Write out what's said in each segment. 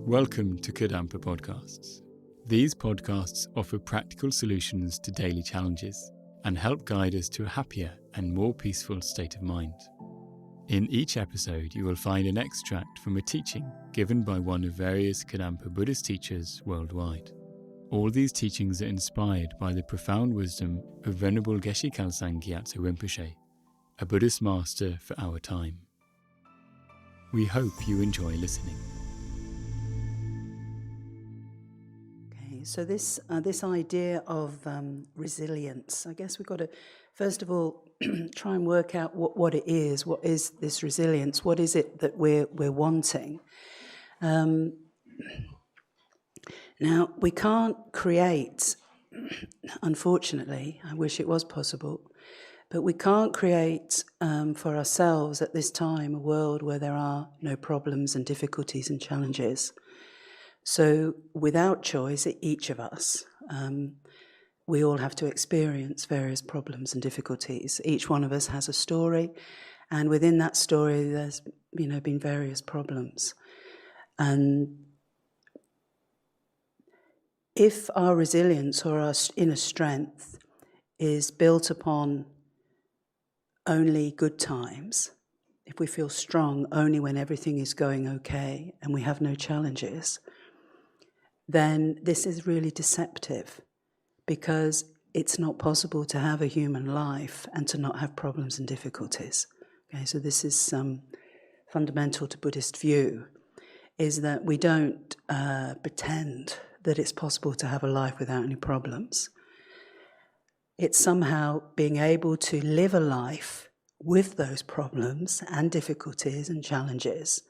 Welcome to Kadampa podcasts. These podcasts offer practical solutions to daily challenges and help guide us to a happier and more peaceful state of mind. In each episode, you will find an extract from a teaching given by one of various Kadampa Buddhist teachers worldwide. All these teachings are inspired by the profound wisdom of Venerable Geshe Khalsang Gyatso Rinpoche, a Buddhist master for our time. We hope you enjoy listening. So this idea of resilience, I guess we've got to, first of all, try and work out what it is. What is this resilience? What is it that we're wanting? Now, we can't create, unfortunately, I wish it was possible, but we can't create for ourselves at this time a world where there are no problems and difficulties and challenges. So without choice, each of us, we all have to experience various problems and difficulties. Each one of us has a story, and within that story there's been various problems. And if our resilience or our inner strength is built upon only good times, if we feel strong only when everything is going okay and we have no challenges, then this is really deceptive, because it's not possible to have a human life and to not have problems and difficulties. Okay, so this is fundamental to Buddhist view, is that we don't pretend that it's possible to have a life without any problems. It's somehow being able to live a life with those problems and difficulties and challenges,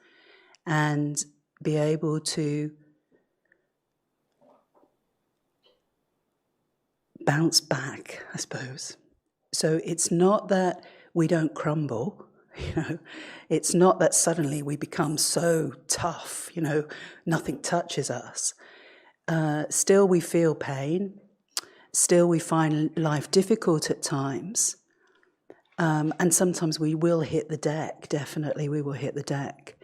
and be able to bounce back, I suppose. So it's not that we don't crumble, it's not that suddenly we become so tough, nothing touches us. Still we feel pain, still we find life difficult at times, and sometimes we will hit the deck, definitely we will hit the deck.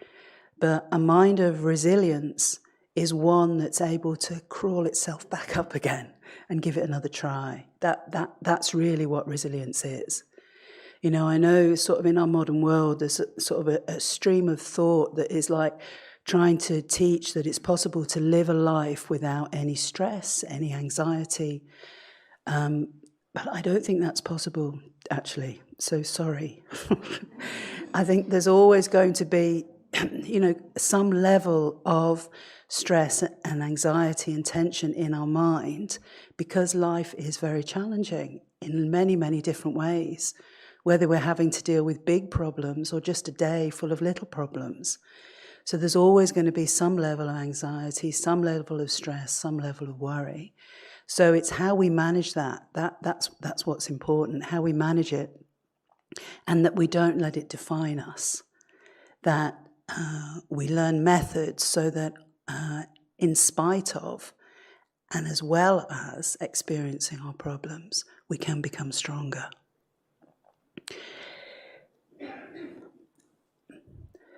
But a mind of resilience is one that's able to crawl itself back up again and give it another try. That's really what resilience is. I know sort of in our modern world there's a stream of thought that is like trying to teach that it's possible to live a life without any stress, any anxiety. But I don't think that's possible, actually. So sorry. I think there's always going to be some level of stress and anxiety and tension in our mind, because life is very challenging in many, many different ways, whether we're having to deal with big problems or just a day full of little problems. So there's always going to be some level of anxiety, some level of stress, some level of worry. So it's how we manage that's what's important, how we manage it, and that we don't let it define us, that we learn methods so that in spite of and as well as experiencing our problems, we can become stronger.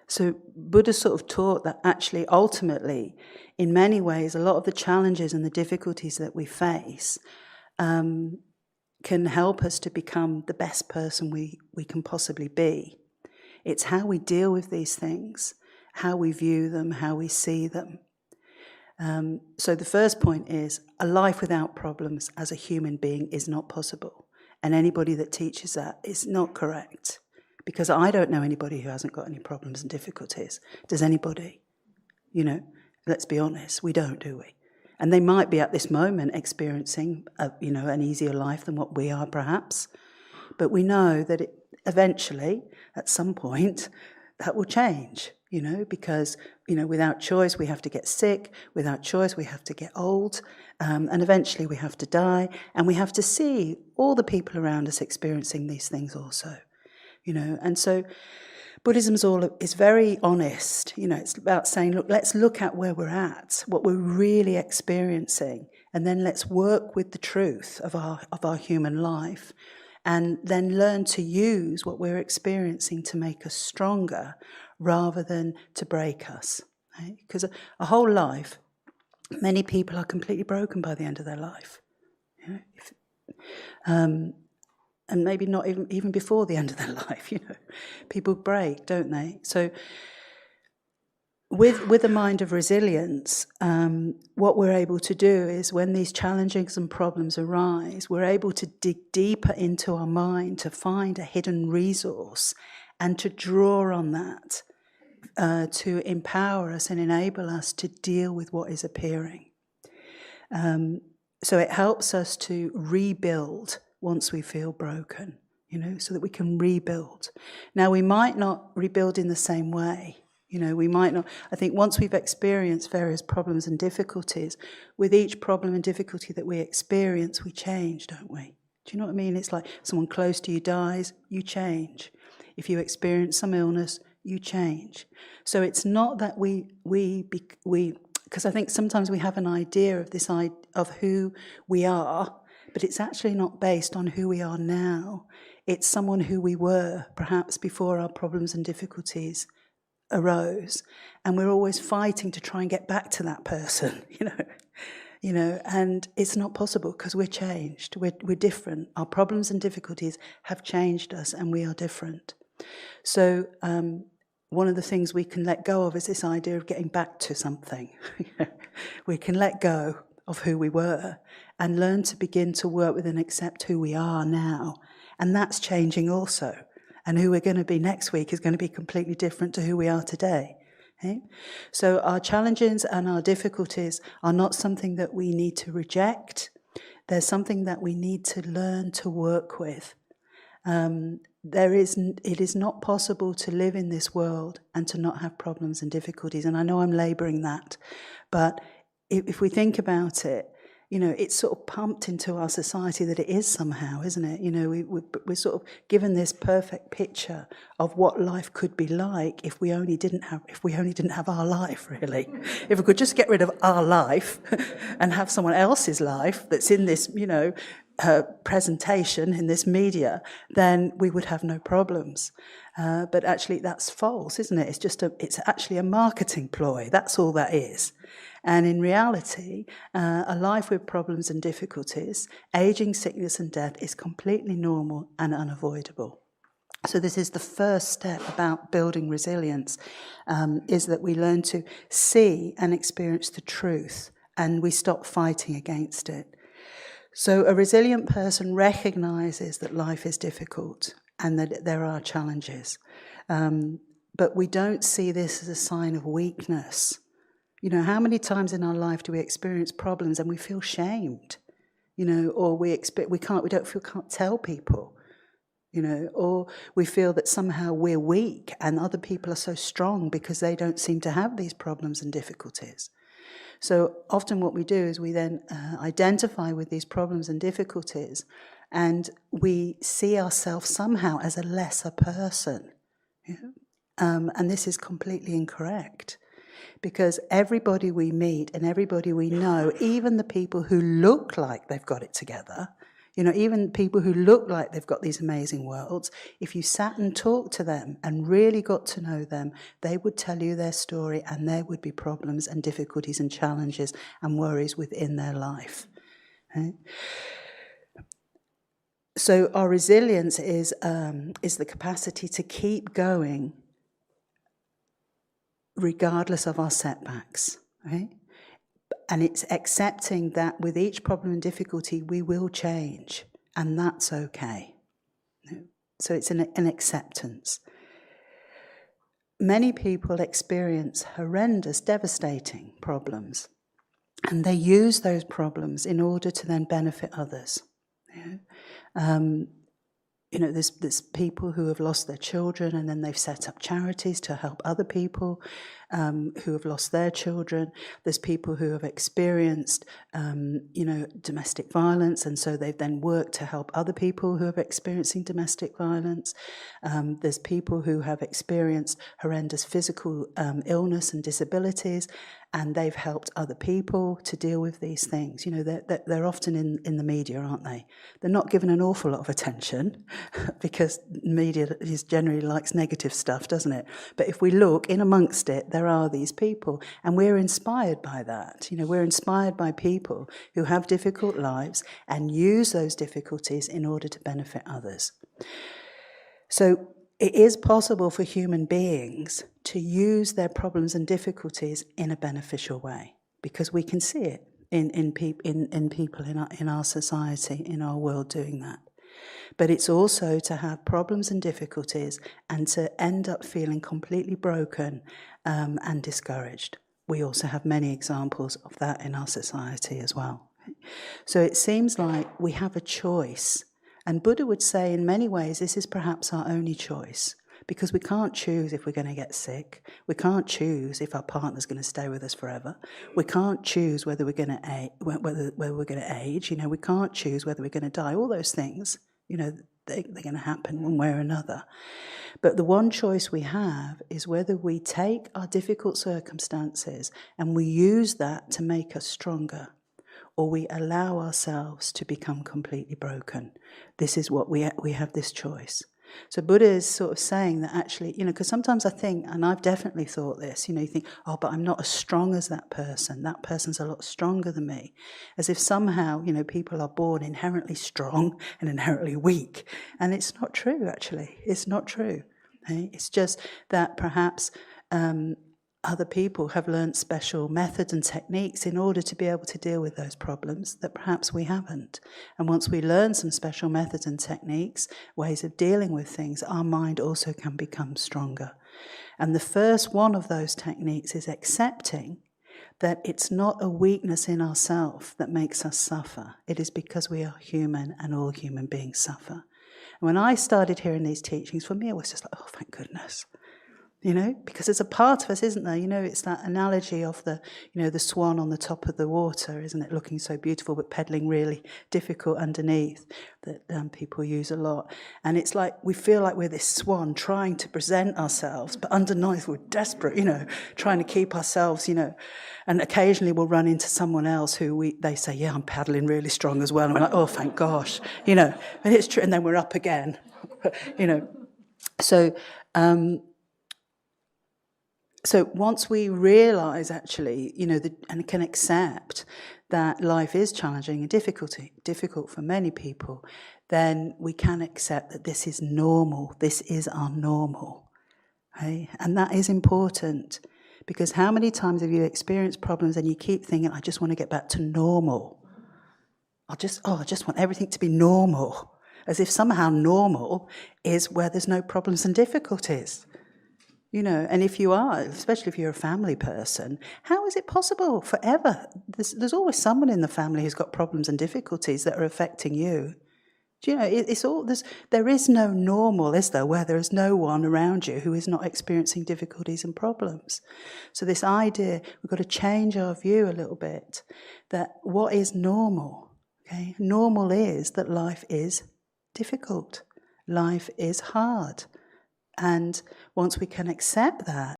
So Buddha sort of taught that actually ultimately, in many ways, a lot of the challenges and the difficulties that we face can help us to become the best person we can possibly be. It's how we deal with these things, how we view them, how we see them. So the first point is, a life without problems as a human being is not possible. And anybody that teaches that is not correct. Because I don't know anybody who hasn't got any problems and difficulties. Does anybody? Let's be honest, we don't, do we? And they might be at this moment experiencing an easier life than what we are, perhaps. But we know that eventually, at some point, that will change, because, without choice we have to get sick, without choice we have to get old, and eventually we have to die, and we have to see all the people around us experiencing these things also, And so Buddhism is very honest, it's about saying, look, let's look at where we're at, what we're really experiencing, and then let's work with the truth of our human life, and then learn to use what we're experiencing to make us stronger rather than to break us. Because a whole life, many people are completely broken by the end of their life. And maybe not even before the end of their life, People break, don't they? So with a mind of resilience, what we're able to do is when these challenges and problems arise, we're able to dig deeper into our mind to find a hidden resource and to draw on that to empower us and enable us to deal with what is appearing. So it helps us to rebuild once we feel broken, so that we can rebuild. Now, we might not rebuild in the same way. We might not. I think once we've experienced various problems and difficulties, with each problem and difficulty that we experience, we change, don't we? Do you know what I mean? It's like someone close to you dies, you change. If you experience some illness, you change. So it's not that we because I think sometimes we have an idea of who we are, but it's actually not based on who we are now. It's someone who we were, perhaps before our problems and difficulties arose, and we're always fighting to try and get back to that person, and it's not possible because we're changed. We're different. Our problems and difficulties have changed us, and we are different. So one of the things we can let go of is this idea of getting back to something. We can let go of who we were and learn to begin to work with and accept who we are now. And that's changing also. And who we're going to be next week is going to be completely different to who we are today. Okay? So our challenges and our difficulties are not something that we need to reject. They're something that we need to learn to work with. It is not possible to live in this world and to not have problems and difficulties. And I know I'm labouring that, but if we think about it, it's sort of pumped into our society that it is somehow, isn't it? We're sort of given this perfect picture of what life could be like if we only didn't have our life, really. If we could just get rid of our life and have someone else's life that's in this, presentation in this media, then we would have no problems. But actually, that's false, isn't it? It's actually a marketing ploy. That's all that is. And in reality, a life with problems and difficulties, aging, sickness, and death is completely normal and unavoidable. So this is the first step about building resilience, is that we learn to see and experience the truth, and we stop fighting against it. So a resilient person recognises that life is difficult and that there are challenges. But we don't see this as a sign of weakness. How many times in our life do we experience problems and we feel shamed? Or we can't tell people, or we feel that somehow we're weak and other people are so strong because they don't seem to have these problems and difficulties. So often what we do is we then identify with these problems and difficulties, and we see ourselves somehow as a lesser person. And this is completely incorrect, because everybody we meet and everybody we know, even the people who look like they've got it together, even people who look like they've got these amazing worlds, if you sat and talked to them and really got to know them, they would tell you their story, and there would be problems and difficulties and challenges and worries within their life. Okay? So our resilience is the capacity to keep going regardless of our setbacks. Okay? And it's accepting that with each problem and difficulty, we will change, and that's okay. So it's an acceptance. Many people experience horrendous, devastating problems, and they use those problems in order to then benefit others. There's people who have lost their children, and then they've set up charities to help other people who have lost their children. There's people who have experienced, domestic violence, and so they've then worked to help other people who are experiencing domestic violence. There's people who have experienced horrendous physical illness and disabilities, and they've helped other people to deal with these things. They're often in the media, aren't they? They're not given an awful lot of attention because media generally likes negative stuff, doesn't it? But if we look in amongst it, there are these people, and we're inspired by that. We're inspired by people who have difficult lives and use those difficulties in order to benefit others. So it is possible for human beings to use their problems and difficulties in a beneficial way, because we can see it in people in our society, in our world doing that. But it's also to have problems and difficulties and to end up feeling completely broken and discouraged. We also have many examples of that in our society as well. So it seems like we have a choice. And Buddha would say in many ways this is perhaps our only choice, because we can't choose if we're going to get sick. We can't choose if our partner's going to stay with us forever. We can't choose whether we're going to whether we're going to age. We can't choose whether we're going to die. All those things, they're going to happen one way or another. But the one choice we have is whether we take our difficult circumstances and we use that to make us stronger, or we allow ourselves to become completely broken. This is what we have this choice. So Buddha is sort of saying that actually, because sometimes I think, and I've definitely thought this, you think, oh, but I'm not as strong as that person. That person's a lot stronger than me. As if somehow, people are born inherently strong and inherently weak. And it's not true, actually. It's not true. It's just that perhaps other people have learned special methods and techniques in order to be able to deal with those problems that perhaps we haven't. And once we learn some special methods and techniques, ways of dealing with things, our mind also can become stronger. And the first one of those techniques is accepting that it's not a weakness in ourselves that makes us suffer. It is because we are human, and all human beings suffer. And when I started hearing these teachings, for me it was just like, oh, thank goodness. Because there's a part of us, isn't there? It's that analogy of the swan on the top of the water, isn't it? Looking so beautiful, but pedaling really difficult underneath, that people use a lot. And it's like we feel like we're this swan trying to present ourselves, but underneath we're desperate, trying to keep ourselves, and occasionally we'll run into someone else who they say, yeah, I'm paddling really strong as well. And we're like, oh, thank gosh, and it's true. And then we're up again, So, So once we realise, actually, and can accept that life is challenging and difficult for many people, then we can accept that this is normal. This is our normal. Okay? And that is important, because how many times have you experienced problems and you keep thinking, I just want to get back to normal. I just want everything to be normal, as if somehow normal is where there's no problems and difficulties. And if you are, especially if you're a family person, how is it possible forever? There's always someone in the family who's got problems and difficulties that are affecting you. It's all there is no normal, is there, where there is no one around you who is not experiencing difficulties and problems. So this idea, we've got to change our view a little bit, that what is normal? Okay, normal is that life is difficult, life is hard. And once we can accept that.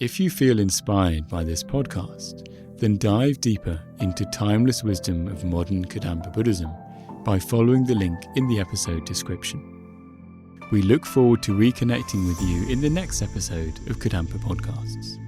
If you feel inspired by this podcast, then dive deeper into timeless wisdom of modern Kadampa Buddhism by following the link in the episode description. We look forward to reconnecting with you in the next episode of Kadampa Podcasts.